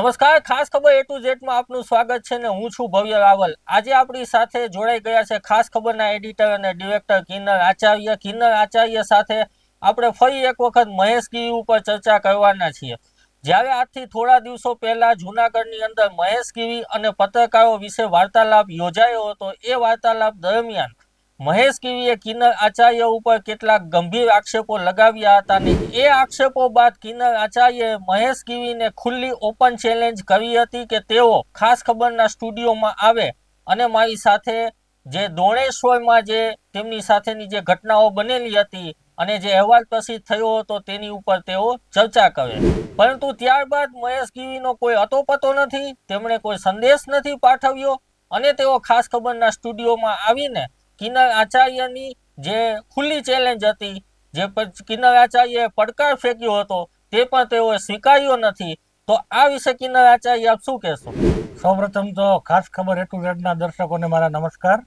નમસ્કાર, ખાસ ખબર A to Z માં આપનું સ્વાગત છે ને હું છું ભવ્ય રાવલ। આજે આપણી સાથે જોડાઈ ગયા છે ખાસ ખબરના એડિટર અને ડિરેક્ટર કિન્નર આચાર્ય। કિન્નર આચાર્ય સાથે આપણે ફરી એક વખત મહેશ ગીરી ઉપર ચર્ચા કરવાના છીએ। જ્યારે આજથી થોડા દિવસો પહેલા જૂનાગઢની અંદર મહેશ ગીરી અને પત્રકારો વિશે વાર્તાલાપ યોજાયો હતો। એ વાર્તાલાપ દરમિયાન મહેશ ગીરીએ કિન્નર આચાર્ય ઉપર કેટલાક ગંભીર આક્ષેપો લગાવ્યા હતા અને એ આક્ષેપો બાદ કિન્નર આચાર્યએ મહેશ ગીરીને ખુલ્લી ઓપન ચેલેન્જ કરી હતી કે તેઓ ખાસ ખબરના સ્ટુડિયોમાં આવે અને મારી સાથે જે દોણેશ્વરમાં જે તેમની સાથેની જે ઘટનાઓ બનેલી હતી અને જે અહેવાલ પ્રસિદ્ધ થયો હતો તેની ઉપર તેઓ ચર્ચા કરે। પરંતુ ત્યારબાદ મહેશ ગીરીનો કોઈ અતોપતો નથી, તેમણે કોઈ સંદેશ નથી પાઠવ્યો અને તેઓ ખાસ ખબરના સ્ટુડિયોમાં આવીને કિન્નર આચાર્યની જે ખુલ્લી ચેલેન્જ હતી, જે કિન્નર આચાર્યએ પડકાર ફેંક્યો હતો તે પણ તેઓએ સ્વીકાર્યો નથી। તો આ વિશે કિન્નર આચાર્ય આપ શું કહેશો? સૌપ્રથમ તો ખાસ ખબર A to Z ના દર્શકોને મારા નમસ્કાર।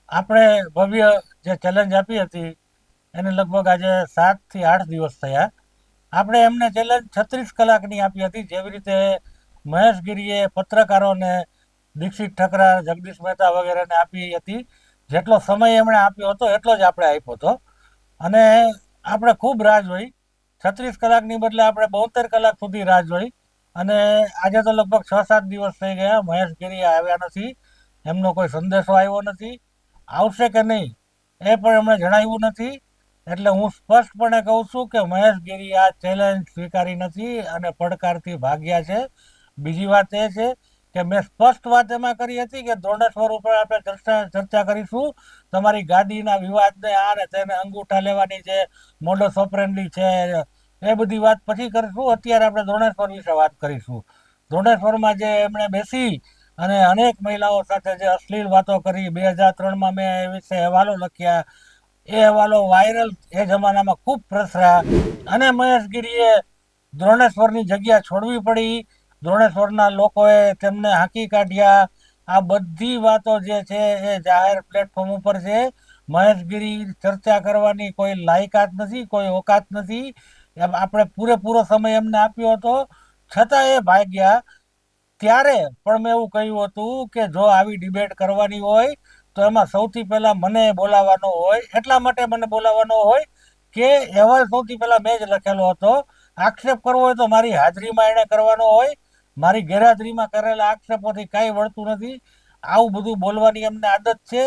આપણે ભવ્ય જે ચેલેન્જ આપી હતી એને લગભગ આજે 7 થી 8 દિવસ થયા। આપણે એમને ચેલેન્જ 36 કલાકની આપી હતી, જેવી રીતે મહેશ ગીરીએ પત્રકારોને દીક્ષિત ઠકરાર, જગદીશ મહેતા વગેરેને આપી હતી। જેટલો સમય એમણે આપ્યો હતો એટલો જ આપણે આપ્યો હતો અને આપણે ખૂબ રાહ જોઈ। 36 કલાકની બદલે આપણે 72 કલાક સુધી રાહ જોઈ અને આજે તો લગભગ 6-7 દિવસ થઈ ગયા, મહેશ ગીરી આવ્યા નથી, એમનો કોઈ સંદેશો આવ્યો નથી, આવશે કે નહીં એ પણ એમણે જણાવ્યું નથી। એટલે હું સ્પષ્ટપણે કહું છું કે મહેશ ગીરી આ ચેલેન્જ સ્વીકારી નથી અને પડકારથી ભાગ્યા છે। બીજી વાત એ છે કે મેં સ્પષ્ટ વાત એમાં કરી હતી કે દોણેશ્વર ઉપર આપણે ચર્ચા કરીશું, તમારી ગાદીના વિવાદને આ ને તેને અંગૂઠા લેવાની જે મોડસ ઓપરેન્ડી છે એ બધી વાત પછી કરીશું। અત્યારે આપણે દોણેશ્વર વિશે વાત કરીશું। દોણેશ્વરમાં જે એમણે બેસી અને અનેક મહિલાઓ સાથે જે અશ્લીલ વાતો કરી, 2003માં મેં એ વિશે અહેવાલો લખ્યા, એ અહેવાલો વાયરલ એ જમાનામાં ખૂબ પ્રસર્યા અને મહેશ ગીરીએ દોણેશ્વરની જગ્યા છોડવી પડી, દોણેશ્વરના લોકોએ તેમને હાંકી કાઢ્યા। આ બધી વાતો જે છે એ જાહેર પ્લેટફોર્મ ઉપર છે। મહેશ ગીરી ચર્ચા કરવાની કોઈ લાયકાત નથી, કોઈ ઓકાત નથી। આપણે પૂરેપૂરો સમય એમને આપ્યો હતો છતાં એ ભાગ્યા। ત્યારે પણ મેં એવું કહ્યું હતું કે જો આવી ડિબેટ કરવાની હોય તો એમાં સૌથી પહેલા મને બોલાવવાનો હોય, એટલા માટે મને બોલાવવાનો હોય કે અહેવાલ સૌથી પહેલા મેં જ લખેલો હતો। આક્ષેપ કરવો હોય તો મારી હાજરીમાં એણે કરવાનો હોય, મારી ગેરહાજરીમાં કરેલા આક્ષેપોથી કાંઈ વળતું નથી। આવું બધું બોલવાની એમને આદત છે।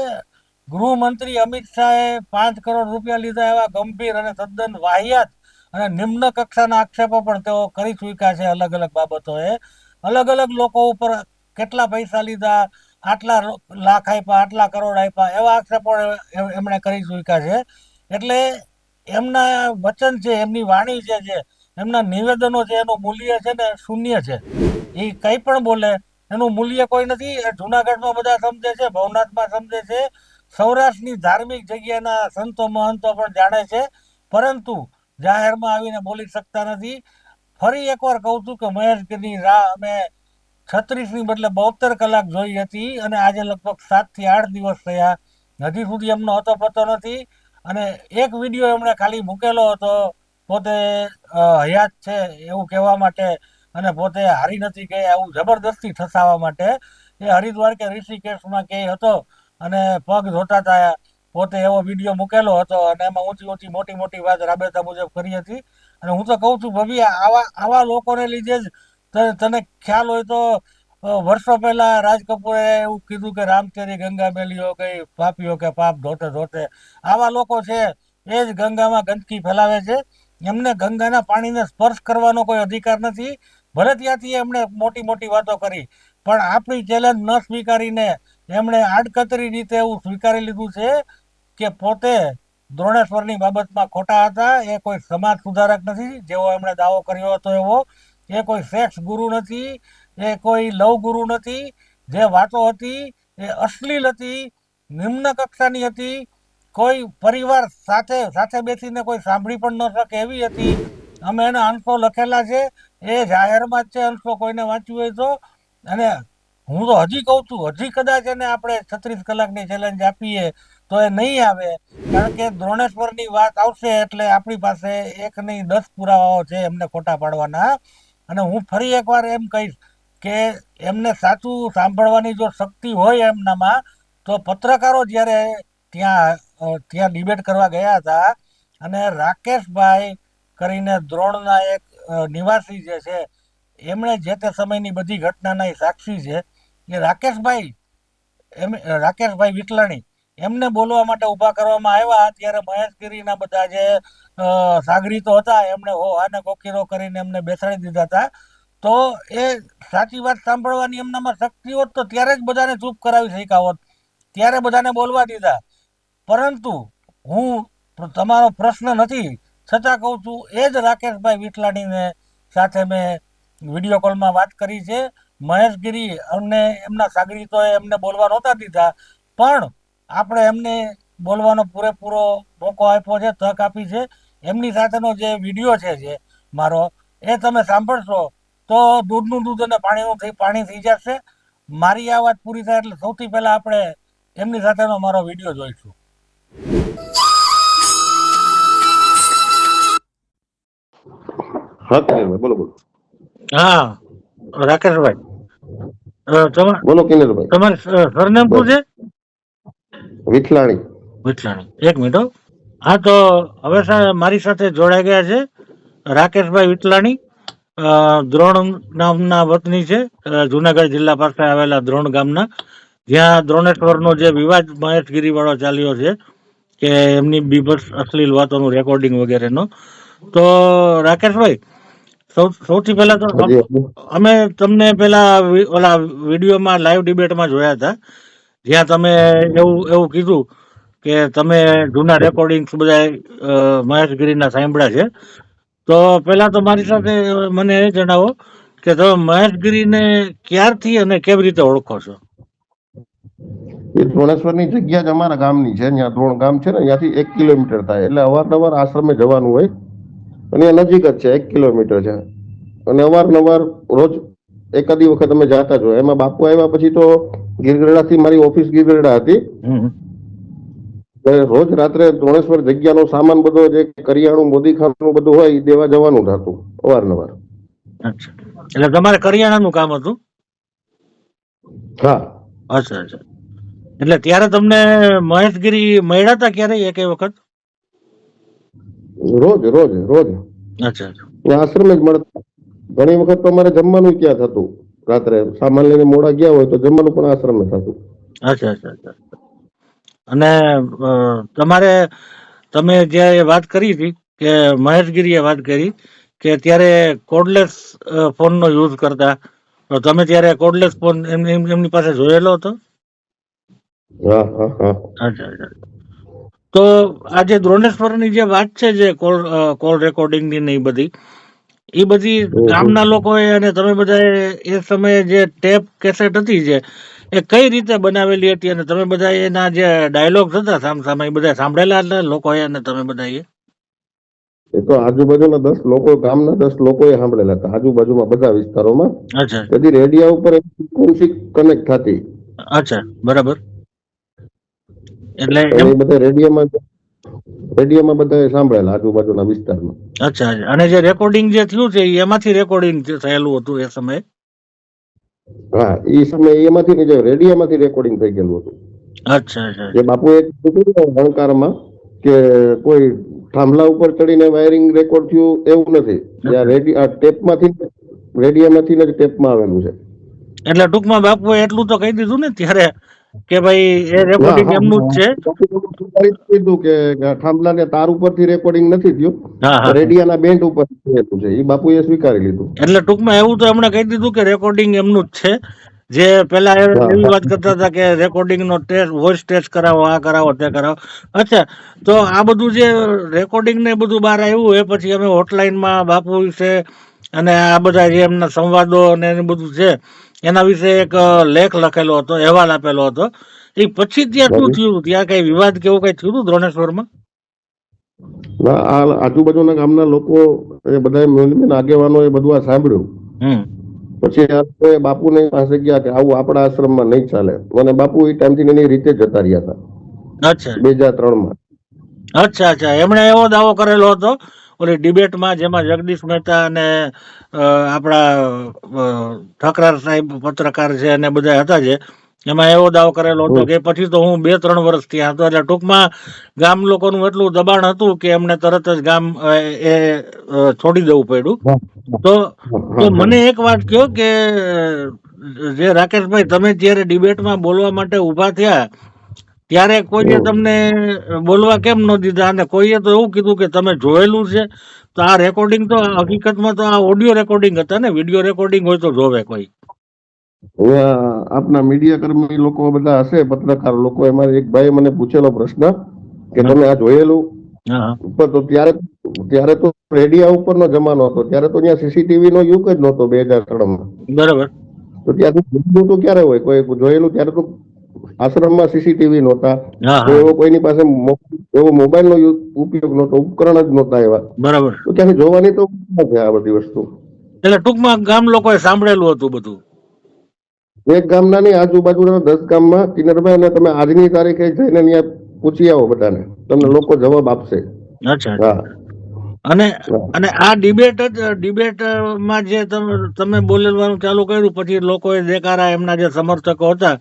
ગૃહમંત્રી અમિત શાહે 5 કરોડ રૂપિયા લીધા એવા ગંભીર અને તદ્દન વાહિયાત અને નિમ્ન કક્ષાના આક્ષેપો પણ તેઓ કરી ચૂક્યા છે। અલગ અલગ બાબતોએ અલગ અલગ લોકો ઉપર કેટલા પૈસા લીધા, આટલા લાખ આપ્યા, આટલા કરોડ આપ્યા, એવા આક્ષેપો એમણે કરી ચૂક્યા છે। એટલે એમના વચન છે, એમની વાણી છે, એમના નિવેદનો છે, એનું મૂલ્ય છે ને શૂન્ય છે। એ કંઈ પણ બોલે એનું મૂલ્ય કોઈ નથી। એ જુનાગઢમાં બધા સમજે છે, ભવનાથમાં સમજે છે, સૌરાષ્ટ્રની ધાર્મિક જગ્યાના સંતો મહંતો પણ જાણે છે, પરંતુ જાહેરમાં આવીને બોલી શકતા નથી। ફરી એકવાર કહું છું કે મહેશ ગીરીની રાહ અમે 36ની બદલે 72 કલાક જોઈ હતી અને આજે લગભગ 7 થી 8 દિવસ થયા, હજી સુધી એમનો અતોપતો નથી। અને એક વિડીયો એમણે ખાલી મૂકેલો હતો પોતે હયાત છે એવું કહેવા માટે અને પોતે હારી નથી ગયા એવું જબરદસ્તી ઠસાવવા માટે। એ હરિદ્વાર કે ઋષિકેશમાં ક્યાંય હતો અને પગ ધોતા હતા, પોતે એવો વિડીયો મૂકેલો હતો અને એમાં ઊંચી ઊંચી મોટી મોટી વાત રાબેતા મુજબ કરી હતી। અને હું તો કહું છું ભવ્ય, આવા લોકોને લીધે જ તને ખ્યાલ હોય તો વર્ષો પહેલા રાજ કપૂરે એવું કીધું કે રામ તેરી ગંગા મેલી હો ગઈ, પાપીઓ કે પાપ ધોતે ધોતે। આવા લોકો છે એ જ ગંગામાં ગંદકી ફેલાવે છે। એમને ગંગાના પાણીને સ્પર્શ કરવાનો કોઈ અધિકાર નથી। ભલે ત્યાંથી એમણે મોટી મોટી વાતો કરી, પણ આપણી ચેલેન્જ ન સ્વીકારીને એમણે આડકતરી રીતે એવું સ્વીકારી લીધું છે કે પોતે દ્રોણેશ્વરની બાબતમાં ખોટા હતા। એ કોઈ સમાજ સુધારક નથી જેવો એમણે દાવો કર્યો હતો એવો, એ કોઈ સેક્સ ગુરુ નથી, એ કોઈ લવ ગુરુ નથી। જે વાતો હતી એ અશ્લીલ હતી, નિમ્ન કક્ષાની હતી, કોઈ પરિવાર સાથે સાથે બેસીને કોઈ સાંભળી પણ ન શકે એવી હતી। અમે એના અંશો લખેલા છે, એ જાહેરમાં જ છે, અંશો કોઈને વાંચ્યું હોય તો। અને હું તો હજી કહું છું, હજી કદાચ એને આપણે 36 કલાકની ચેલેન્જ આપીએ તો એ નહીં આવે, કારણ કે દ્રોણેશ્વરની વાત આવશે એટલે આપણી પાસે 1 નહીં 10 પુરાવાઓ છે એમને ખોટા પાડવાના। અને હું ફરી એકવાર એમ કહીશ કે એમને સાચું સાંભળવાની જો શક્તિ હોય એમનામાં, તો પત્રકારો જ્યારે ત્યાં ડિબેટ કરવા ગયા હતા અને રાકેશભાઈ કરીને દ્રોણના એક નિવાસી જે છે, એમણે જે તે સમયની બધી ઘટનાના એ સાક્ષી છે, એ રાકેશભાઈ વિટલાણી એમને બોલવા માટે ઊભા કરવામાં આવ્યા. ત્યારે મહેશગીરીના બધા જે સાગરીતો હતા એમણે હો આને કોકીરો કરીને એમને બેસાડી દીધા હતા. તો એ સાચી વાત સાંભળવાની એમનામાં શક્તિ હોત તો ત્યારે જ બધાને ચૂપ કરાવી શક્યા હોત, ત્યારે બધાને બોલવા દીધા. પરંતુ હું તમારો પ્રશ્ન નથી છતાં કહું છું, એ જ રાકેશભાઈ વિટલાણીને સાથે મેં વિડીયો કોલમાં વાત કરી છે. મહેશગીરી અને એમના સાગરીતોએ એમને બોલવા નહોતા દીધા, પણ આપણે એમને બોલવાનો પૂરેપૂરો મોકો આપ્યો છે, તક આપી છે. એમની સાથેનો જે વિડીયો છે જે મારો, એ તમે સાંભળશો તો દૂધનું દૂધ અને પાણીનું પાણી થઈ જશે. મારી આ વાત પૂરી થાય એટલે સૌથી પહેલા આપણે એમની સાથેનો મારો વિડીયો જોઈશું. બોલો બોલો. હા રાકેશભાઈ, બોલો કિન્નરભાઈ. તમારું સરનેમ શું છે? વિઠલાણી. વિઠલાણી. એક મિનિટ હો. હા, તો હવે મારી સાથે જોડાઈ ગયા છે રાકેશભાઈ વિઠલાણી. દ્રોણ નામના વતની છે, જુનાગઢ જિલ્લા પાસે આવેલા દ્રોણ ગામના, જ્યાં દ્રોણેશ્વરનો જે વિવાદ મહેશગીરી વાળો ચાલ્યો છે કે એમની બીભત્સ અશ્લીલ વાતોનું રેકોર્ડિંગ વગેરેનો. તો રાકેશભાઈ, સૌથી પહેલા તો અમે તમને પેલા ઓલા વિડીયોમાં લાઈવ ડિબેટમાં જોયા હતા, જ્યાં તમે એવું કીધું કે તમે જૂના રેકોર્ડિંગ બધા મહેશગીરીના સાંભળ્યા છે. તો પેલા તો મારી સાથે મને એ જણાવો કે તમે મહેશગીરીને ક્યારથી અને કેવી રીતે ઓળખો છો? એ દ્રોણેશ્વરની જગ્યા જ અમારા ગામની છે. ત્યાં દ્રોણ ગામ છે ને, ત્યાંથી 1 કિલોમીટર થાય. એટલે અવારનવાર આશ્રમે જવાનું હોય, અને નજીક જ છે, 1 કિલોમીટર છે. અને અવારનવાર રોજ એકાદી વખત અમે જાતા જ હોય. એમાં બાપુ આવ્યા પછી તો ગીરગઢડાથી મારી ઓફિસ ગીરગઢડા હતી. રોજ રાત્રે દ્રોણેશ્વર જગ્યાનો સામાન બધો જે કરિયાણું મોદીખાનું બધું હોય એ દેવા જવાનું થતું અવારનવાર. એટલે તમારે કરિયાણાનું કામ હતું? હા. અચ્છા અચ્છા. એટલે ત્યારે તમને મહેશગીરી મળ્યા હતા ક્યારે એક વખત? રોજ રોજ રોજ. અચ્છા. આશ્રમે જ મળતા. ઘણી વખત તો અમારે જમવાનું ક્યાં થતું, રાત્રે સામાન લઈને મોડા ગયા હોય તો જમવાનું પણ આશ્રમે થતું. અચ્છા અચ્છા. અને તમે જે વાત કરી હતી કે મહેશગીરીએ વાત કરી કે ત્યારે કોર્ડલેસ ફોનનો યુઝ કરતા, તો તમે ત્યારે કોર્ડલેસ ફોન એમની પાસે જોયેલો હતો? અચ્છા. તો આ જે દ્રોણેશ્વરની જે વાત છે, જે કોલ રેકોર્ડિંગની ને એ બધી ગામના લોકોએ અને તમે બધા એ સમયે જે ટેપ કેસેટ હતી જે, એ કઈ રીતે બનાવેલી હતી અને તમે બધા એના જે ડાયલોગ્સ હતા સામસામે એ બધા સાંભળેલા હતા લોકોએ અને તમે બધા? એ તો આજુબાજુના 10 લોકો, ગામના 10 લોકોએ સાંભળેલા હતા, આજુબાજુમાં બધા વિસ્તારોમાં. અચ્છા. તેથી રેડિયા ઉપર ફ્રીક્વન્સી કનેક્ટ થતી. અચ્છા, બરાબર. એટલે બધા રેડિયોમાં બધા સાંભળેલા આજુબાજુના વિસ્તારમાં. અચ્છા. અને જે રેકોર્ડિંગ જે થયું છે એમાંથી રેકોર્ડિંગ થયેલું હતું એ સમયે? હા, એ સમયે એમાંથી રેડિયોમાંથી રેકોર્ડિંગ થઈ ગયેલું હતું. અચ્છા. જે બાપુએ કીધું અહંકારમાં કે કોઈ થાંભલા ઉપર ચડીને વાયરિંગ રેકોર્ડ થયું એવું નથી. રેડિયોમાંથી જ ટેપમાં આવેલું છે. એટલે ટૂંકમાં બાપુએ એટલું તો કહી દીધું ને ત્યારે કે ભાઈ એ રેકોર્ડિંગ એમનું જ છે. કીધું કે થાંભલાને તાર ઉપરથી રેકોર્ડિંગ નથી થયું, રેડિયાના બેન્ડ ઉપર થયેલું છે. એ બાપુએ સ્વીકારી લીધું. એટલે ટૂંકમાં એવું તો એમણે કહી દીધું કે રેકોર્ડિંગ એમનું જ છે. જે પેલા એવી વાત કરતા હતા કે રેકોર્ડિંગ નો ટેસ્ટ, વોઇસ ટેસ્ટ કરાવો, આ કરાવો, તે કરાવો. અચ્છા, તો આ બધું જે રેકોર્ડિંગ ને બધું બહાર આવ્યું એ પછી અમે હોટલાઇનમાં બાપુ વિશે અને આ બધા જે એમના સંવાદો અને એનું બધું છે એના વિશે એક લેખ લખેલો હતો, અહેવાલ આપેલો હતો. એ પછી ત્યાં શું થયું? ત્યાં કઈ વિવાદ કેવું કઈ થયું હતું દ્રોણેશ્વરમાં? આજુબાજુના ગામના લોકો એ બધા આગેવાનો એ બધું આ સાંભળ્યું. પછી બાપુને પાસે ગયા કે આવું આપણા આશ્રમમાં નહીં ચાલે, અને બાપુ એ ટાઈમથી એની રીતે જતા રહ્યા હતા. અચ્છા. 2003માં. અચ્છા. એમણે એવો દાવો કરેલો હતો ઓલી ડિબેટમાં જેમાં જગદીશ મહેતા અને આપણા ઠકરાર સાહેબ પત્રકાર છે અને બધા હતા જે એમાં એવો દાવો કરેલો હતો કે પછી તો હું 2-3 વર્ષ ત્યાં હતો, એટલે ટૂંકમાં ગામ લોકોનું એટલું દબાણ હતું કે એમને તરત જ ગામ છોડી દેવું પડ્યું. તો મને એક વાત કહો કે જે રાકેશભાઈ, તમે જ્યારે ડિબેટમાં બોલવા માટે ઊભા થયા ત્યારે કોઈએ તમને બોલવા કેમ ન દીધા, અને કોઈએ તો એવું કીધું કે તમે જોયેલું છે? તો આ રેકોર્ડિંગ તો હકીકતમાં તો આ ઓડિયો રેકોર્ડિંગ હતા ને, વિડીયો રેકોર્ડિંગ હોય તો જોવે કોઈ. અહીંયા આપના મીડિયા કર્મી લોકો બધા હશે, પત્રકાર લોકો, એમાં એક ભાઈ મને પૂછેલો પ્રશ્ન કે તમે આ જોયેલું હા ઉપર, તો ત્યારે તો રેડિયા ઉપરનો જમાનો હતો, ત્યારે તો ત્યાં સીસીટીવી નો યુગ જ નહોતો 2003માં. બરાબર. તો ત્યાંથી જોયેલું તો ક્યારે હોય? કોઈ જોયેલું ત્યારે તો આશ્રમમાં સીસીટીવી નહોતા, હા તો હા એવો કોઈની પાસે એવો મોબાઈલ નો ઉપયોગ નહોતો, ઉપકરણ જ નહોતા એવા, બરાબર. તો ત્યાંથી જોવાની તો ક્યાં છે આ બધી વસ્તુ? એટલે ટૂંકમાં ગામ લોકોએ સાંભળેલું હતું બધું. એક ગામના નહીં, આજુબાજુના 10 ગામમાં કિન્નરભાઈ, અને તમે આજની તારીખે જઈને ત્યાં પૂછી આવો બધાને, તમને લોકો જવાબ આપશે. અચ્છા. હા અને હા. અને આ ડિબેટમાં જે તમે બોલવાનું ચાલુ કર્યું, પછી લોકોએ દેકારા, એમના જે સમર્થકો હતા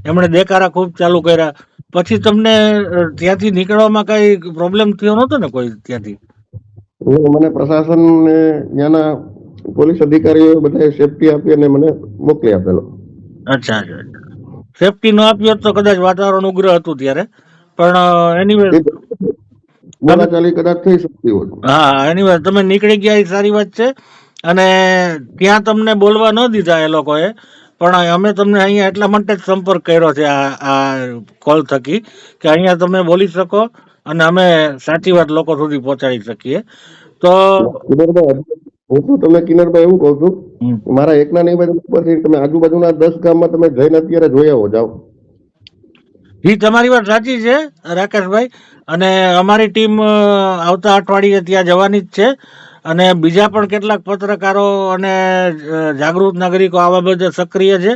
એમણે દેકારા ખૂબ ચાલુ કર્યા, પછી તમને ત્યાંથી નીકળવામાં કઈ પ્રોબ્લેમ થયો નતો ને કોઈ ત્યાંથી? મને પ્રશાસન ને ત્યાંના પોલીસ અધિકારીઓ બધાએ સેફટી આપી અને મને મોકલી આપેલો. અચ્છા. સેફટી ન આપી હોત તો કદાચ વાતાવરણ ઉગ્ર હતું ત્યારે, પણ એનીવે બોલાચાલી કદાચ થઈ શકતી હોય. હા, એનીવે તમે નીકળી ગયા એ સારી વાત છે. અને ત્યાં તમને બોલવા ન દીધા એ લોકોએ, પણ અમે તમને અહીંયા એટલા માટે જ સંપર્ક કર્યો છે આ કોલ થકી કે અહીંયા તમે બોલી શકો અને અમે સાચી વાત લોકો સુધી પહોંચાડી શકીએ. તો કિન્નરભાઈ, હું તો તમને કિન્નરભાઈ એવું કહું છું, મારા એકના નહીં ભાઈ, ઉપરથી તમે આજુબાજુના 10 ગામમાં તમે જઈને અત્યારે જોઈ આવો, જાઓ. જી, તમારી વાત સાચી છે રાકેશભાઈ, અને અમારી ટીમ આવતા અઠવાડિયે ત્યાં જવાની જ છે, અને બીજા પણ કેટલાક પત્રકારો અને જાગૃત નાગરિકો આ બાબતે સક્રિય છે,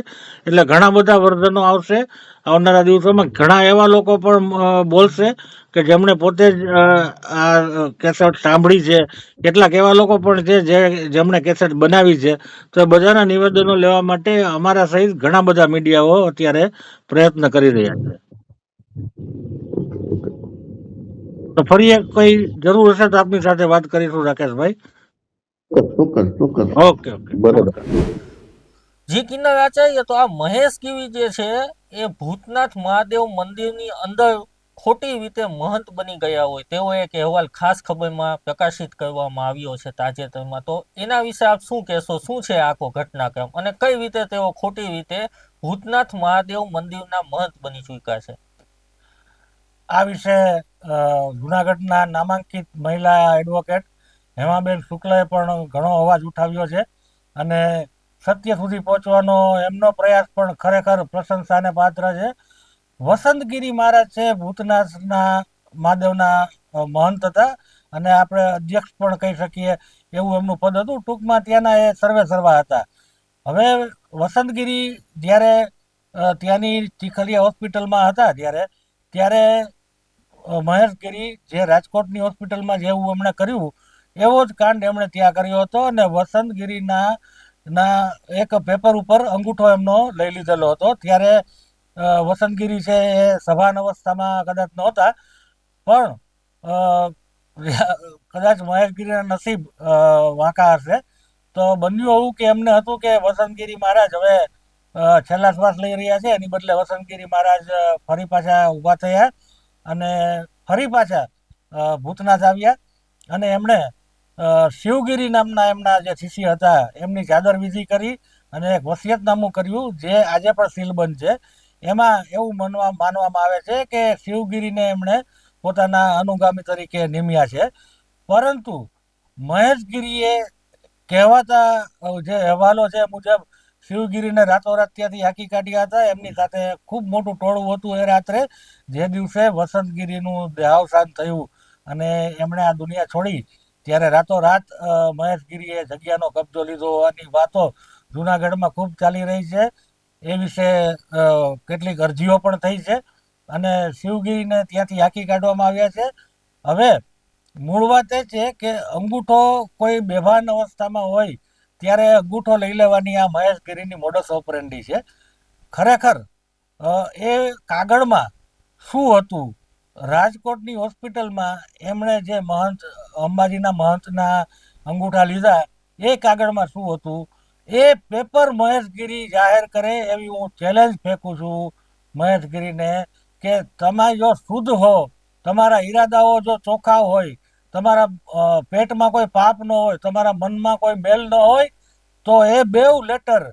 એટલે ઘણા બધા વર્ઝનો આવશે આવનારા દિવસોમાં. ઘણા એવા લોકો પણ બોલશે કે જેમણે પોતે જ આ કેસેટ સાંભળી છે, કેટલાક એવા લોકો પણ છે જેમણે કેસેટ બનાવી છે. તો એ બધાના નિવેદનો લેવા માટે અમારા સહિત ઘણા બધા મીડિયાઓ અત્યારે પ્રયત્ન કરી રહ્યા છે. તો ફરી એક કોઈ જરૂર હશે તો આપની સાથે વાત કરીશું રાકેશભાઈ. ચોક્કસ. ઓકે. બરાબર. જી કિન્નર આચાર્ય, તો આ મહેશ ગીવી જે છે એ ભૂતનાથ મહાદેવ મંદિરની અંદર ખોટી રીતે મહંત બની ગયા હોય તેવો એક અહેવાલ ખાસ ખબરમાં પ્રકાશિત કરવામાં આવ્યો છે તાજેતરમાં. તો એના વિશે આપ શું કહેશો? શું છે આખો ઘટનાક્રમ અને કઈ રીતે તેઓ ખોટી રીતે ભૂતનાથ મહાદેવ મંદિરના મહંત બની ચૂક્યા છે? આ વિશે જુનાગઢના નામાંકિત મહિલા એડવોકેટ હેમાબેન શુક્લએ પણ ઘણો અવાજ ઉઠાવ્યો છે, અને સત્ય સુધી પહોંચવાનો એમનો પ્રયાસ પણ ખરેખર પ્રશંસાને પાત્ર છે. વસંતગીરી મહારાજ છે ભૂતનાથના મહાદેવના મહંત હતા, અને આપણે અધ્યક્ષ પણ કહી શકીએ એવું એમનું પદ હતું. ટૂંકમાં ત્યાંના એ સર્વા હતા. હવે વસંતગીરી જ્યારે ત્યાંની ચીખલીયા હોસ્પિટલમાં હતા ત્યારે મહેશગીરી જે રાજકોટની હોસ્પિટલમાં જેવું એમણે કર્યું એવો જ કાંડ એમણે ત્યાં કર્યો હતો, અને વસંતગીરીના એક પેપર ઉપર અંગૂઠો એમનો લઈ લીધેલો હતો. ત્યારે વસંતગીરી છે એ સભાન અવસ્થામાં કદાચ નહોતા, પણ કદાચ મહેશગીરીના નસીબ વાંકા હશે. તો બન્યું એવું કે એમને હતું કે વસંતગીરી મહારાજ હવે છેલ્લા શ્વાસ લઈ રહ્યા છે, એની બદલે વસંતગીરી મહારાજ ફરી પાછા ઊભા થયા અને ફરી પાછા ભૂતનાથ આવ્યા, અને એમણે શિવગીરી નામના એમના જે શિષ્ય હતા એમની ચાદર વિધિ કરી અને એક વસિયતનામું કર્યું જે આજે પણ સીલબંધ છે. એમાં એવું માનવામાં આવે છે કે શિવગીરીને એમણે પોતાના અનુગામી તરીકે નિમ્યા છે, પરંતુ મહેશગીરીએ કહેવાતા જે અહેવાલો છે મુજબ શિવગીરીને રાતોરાત ત્યાંથી હાંકી કાઢ્યા હતા. એમની સાથે ખૂબ મોટું ટોળું હતું એ રાત્રે, જે દિવસે વસંતગીરીનું દેહાવસાન થયું અને એમણે આ દુનિયા છોડી, ત્યારે રાતોરાત મહેશગીરીએ જગ્યાનો કબજો લીધો હોવાની વાતો જુનાગઢમાં ખૂબ ચાલી રહી છે. એ વિશે કેટલીક અરજીઓ પણ થઈ છે અને શિવગીરીને ત્યાંથી હાંકી કાઢવામાં આવ્યા છે. હવે મૂળ વાત એ છે કે અંગૂઠો કોઈ બેભાન અવસ્થામાં હોય ત્યારે અંગૂઠો લઈ લેવાની આ મહેશગીરીની મોડસ ઓપરેન્ડી છે. ખરેખર એ કાગળમાં શું હતું, રાજકોટની હોસ્પિટલમાં એમણે જે મહંત અંબાજીના મહંતના અંગૂઠા લીધા એ કાગળમાં શું હતું એ પેપર મહેશગીરી જાહેર કરે એવી હું ચેલેન્જ ફેંકું છું મહેશગીરીને કે તમે જો શુદ્ધ હો, તમારા ઈરાદાઓ જો ચોખ્ખા હોય, તમારા પેટમાં કોઈ પાપ ન હોય, તમારા મનમાં કોઈ મેલ ન હોય, તો એ બેઉ લેટર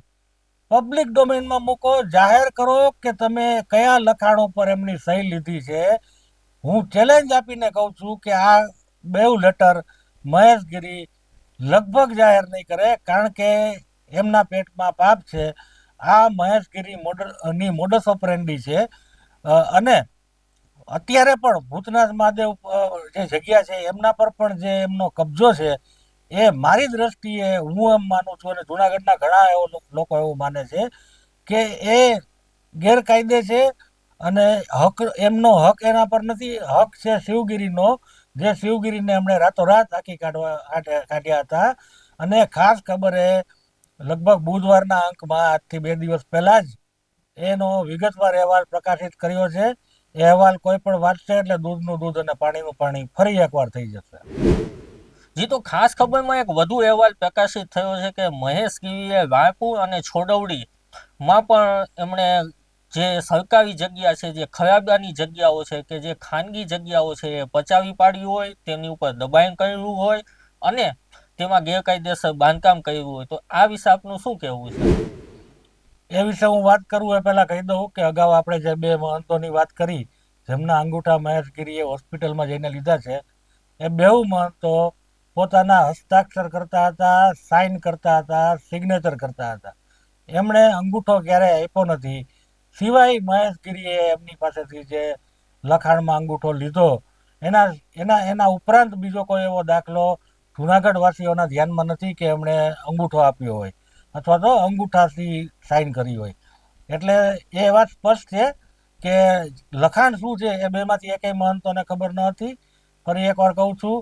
પબ્લિક ડોમેનમાં મૂકો, જાહેર કરો કે તમે કયા લખાણ ઉપર એમની સહી લીધી છે. હું ચેલેન્જ આપીને કહું છું કે આ બેઉ લેટર મહેશગીરી લગભગ જાહેર નહીં કરે, કારણ કે એમના પેટમાં પાપ છે. આ મહેશગીરી ની મોડસ ઓપરેન્ડી છે. અને અત્યારે પણ ભૂતનાથ મહાદેવ જે જગ્યા છે એમના પર પણ જે એમનો કબજો છે એ મારી દ્રષ્ટિએ હું એમ માનું છું, અને જુનાગઢના ઘણા લોકો એવું માને છે કે એ ગેરકાયદે છે અને હક એમનો હક એના પર નથી. હક છે શિવગીરીનો, જે શિવગીરીને એમણે રાતોરાત આખી કાઢ્યા હતા. અને ખાસ ખબરે લગભગ બુધવારના અંકમાં આજથી 2 દિવસ પહેલા જ એનો વિગતવાર અહેવાલ પ્રકાશિત કર્યો છે. એ અહેવાલ કોઈ પણ વાંચશે એટલે દૂધનું દૂધ અને પાણીનું પાણી ફરી એકવાર થઈ જશે. જી, તો ખાસ ખબરમાં એક વધુ અહેવાલ પ્રકાશિત થયો છે કે મહેશગીરીએ રાયપુર અને છોડવડીમાં પણ એમણે જે સરકારી જગ્યા છે, જે ખરાબાની જગ્યાઓ છે, કે જે ખાનગી જગ્યાઓ છે એ પચાવી પાડ્યું હોય, તેમની ઉપર દબાણ કર્યું હોય અને તેમાં ગેરકાયદેસર બાંધકામ કર્યું હોય. તો આ વિશે આપનું શું કહેવું છે? એ વિશે હું વાત કરું એ પહેલા કહી દઉં કે અગાઉ આપણે જે 2 મહંતોની વાત કરી જેમના અંગૂઠા મહેશગીરીએ હોસ્પિટલમાં જઈને લીધા છે, એ બેઉ મહંતો પોતાના હસ્તાક્ષર કરતા હતા, સાઇન કરતા હતા, સિગ્નેચર કરતા હતા. એમણે અંગૂઠો ક્યારેય આપ્યો નથી, સિવાય મહેશગીરીએ એમની પાસેથી જે લખાણમાં અંગૂઠો લીધો એના એના એના ઉપરાંત બીજો કોઈ એવો દાખલો જુનાગઢ વાસીઓના ધ્યાનમાં નથી કે એમણે અંગૂઠો આપ્યો હોય અથવા તો અંગૂઠાથી સાઇન કરી હોય. એટલે એ વાત સ્પષ્ટ છે કે લખાણ શું છે એ બેમાંથી એકેય મહંતોને ખબર ન હતી. ફરી એકવાર કહું છું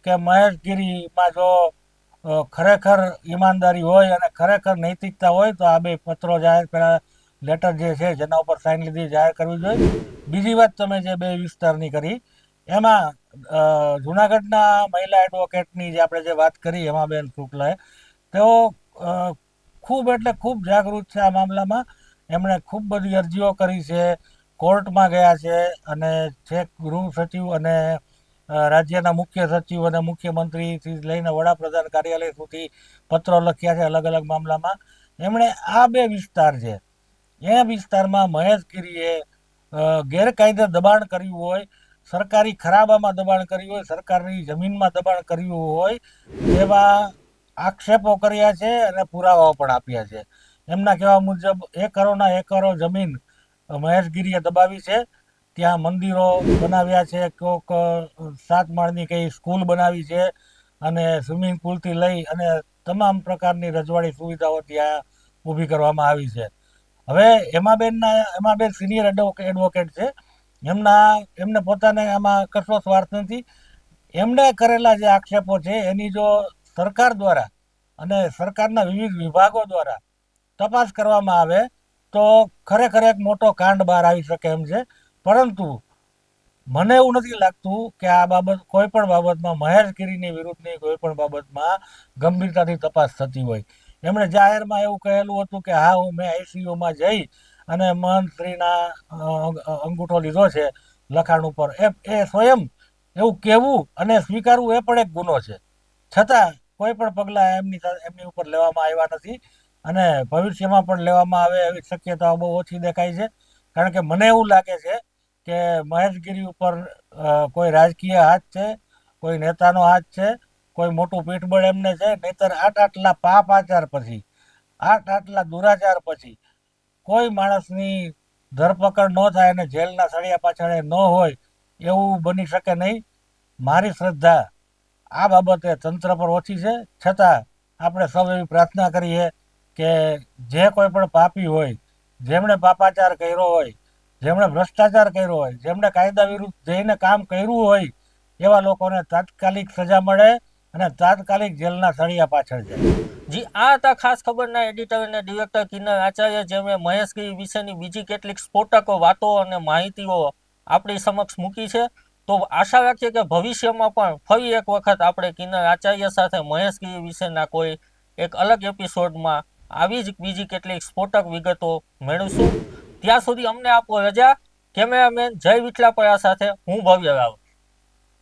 કે મહેશગીરીમાં જો ખરેખર ઈમાનદારી હોય અને ખરેખર નૈતિકતા હોય તો આ 2 પત્રો જાહેર કર્યા, લેટર જે છે જેના ઉપર સાઇન લીધી જાહેર કરવી જોઈએ. બીજી વાત તમે જે 2 વિસ્તારની કરી એમાં જુનાગઢના મહિલા એડવોકેટની જે આપણે જે વાત કરી હેમાબેન શુક્લાએ, તેઓ ખૂબ એટલે ખૂબ જાગૃત છે આ મામલામાં. એમણે ખૂબ બધી અરજીઓ કરી છે, કોર્ટમાં ગયા છે અને છેક ગૃહ સચિવ અને રાજ્યના મુખ્ય સચિવ અને મુખ્યમંત્રીથી લઈને વડાપ્રધાન કાર્યાલય સુધી પત્રો લખ્યા છે અલગ અલગ મામલામાં. એમણે આ 2 વિસ્તાર છે એ વિસ્તારમાં મહેશગીરીએ ગેરકાયદે દબાણ કર્યું હોય, સરકારી ખરાબામાં દબાણ કર્યું હોય, સરકારની જમીનમાં દબાણ કર્યું હોય એવા આક્ષેપો કર્યા છે અને પુરાવાઓ પણ આપ્યા છે. એમના કહેવા મુજબ એકરોના એકરો જમીન મહેશગીરીએ દબાવી છે. ત્યાં મંદિરો બનાવ્યા છે, કોઈક 7 માળની કઈ સ્કૂલ બનાવી છે અને સ્વિમિંગ પુલથી લઈ અને તમામ પ્રકારની રજવાડી સુવિધાઓ ત્યાં ઊભી કરવામાં આવી છે. હવે એમાબેન સિનિયર એડવોકેટ છે, એમને પોતાને આમાં કશો સ્વાર્થ નથી. એમણે કરેલા જે આક્ષેપો છે એની જો સરકાર દ્વારા અને સરકારના વિવિધ વિભાગો દ્વારા તપાસ કરવામાં આવે તો ખરેખર એક મોટો કાંડ બહાર આવી શકે એમ છે. પરંતુ મને એવું નથી લાગતું કે આ બાબત કોઈ પણ બાબતમાં મહેશગીરીની વિરુદ્ધની કોઈ પણ બાબતમાં ગંભીરતાથી તપાસ થતી હોય. એમણે જાહેરમાં એવું કહેલું હતું કે હા મેં આઈસીયુમાં જઈ અને મહંતશ્રીના અંગૂઠો લીધો છે લખાણ ઉપર. એ સ્વયં એવું કહેવું અને સ્વીકારવું એ પણ એક ગુનો છે. છતાં કોઈ પણ પગલાં એમની ઉપર લેવામાં આવ્યા નથી અને ભવિષ્યમાં પણ લેવામાં આવે એવી શક્યતાઓ બહુ ઓછી દેખાય છે. કારણ કે મને એવું લાગે છે કે મહેશગીરી ઉપર કોઈ રાજકીય હાથ છે, કોઈ નેતાનો હાથ છે, કોઈ મોટું પીઠબળ એમને છે. નહીતર આટલા પાપ આચાર પછી, આટલા દુરાચાર પછી કોઈ માણસની ધરપકડ ન થાય અને જેલના સળિયા પાછળ ન હોય એવું બની શકે નહીં. મારી શ્રદ્ધા આ બાબતે તંત્ર પર ઓછી છે. છતાં આપણે સૌ એવી પ્રાર્થના કરીએ કે જે કોઈ પણ પાપી હોય, જેમણે પાપાચાર કર્યો હોય, જેમણે ભ્રષ્ટાચાર કર્યો હોય, જેમણે કાયદા વિરુદ્ધ જઈને કામ કર્યું હોય એવા લોકોને તાત્કાલિક સજા મળે અને તાત્કાલિક જેલના સળિયા પાછળ જાય. જી, આ હતા ખાસ ખબરના એડિટર અને ડિરેક્ટર કિન્નર આચાર્ય, જેમણે મહેશગીરી વિશેની બીજી કેટલીક સ્ફોટક વાતો અને માહિતીઓ આપણી સમક્ષ મૂકી છે. તો આશા રાખીએ કે ભવિષ્યમાં પણ ફરી એક વખત આપણે કિન્નર આચાર્ય સાથે મહેશગીરી વિશેના કોઈ એક અલગ એપિસોડમાં આવી જ બીજી કેટલીક સ્ફોટક વિગતો મેળવશું. ત્યાં સુધી અમને આપો રજા. કેમેરામેન જય વિઠલાપરા સાથે હું ભવ્ય રાવ.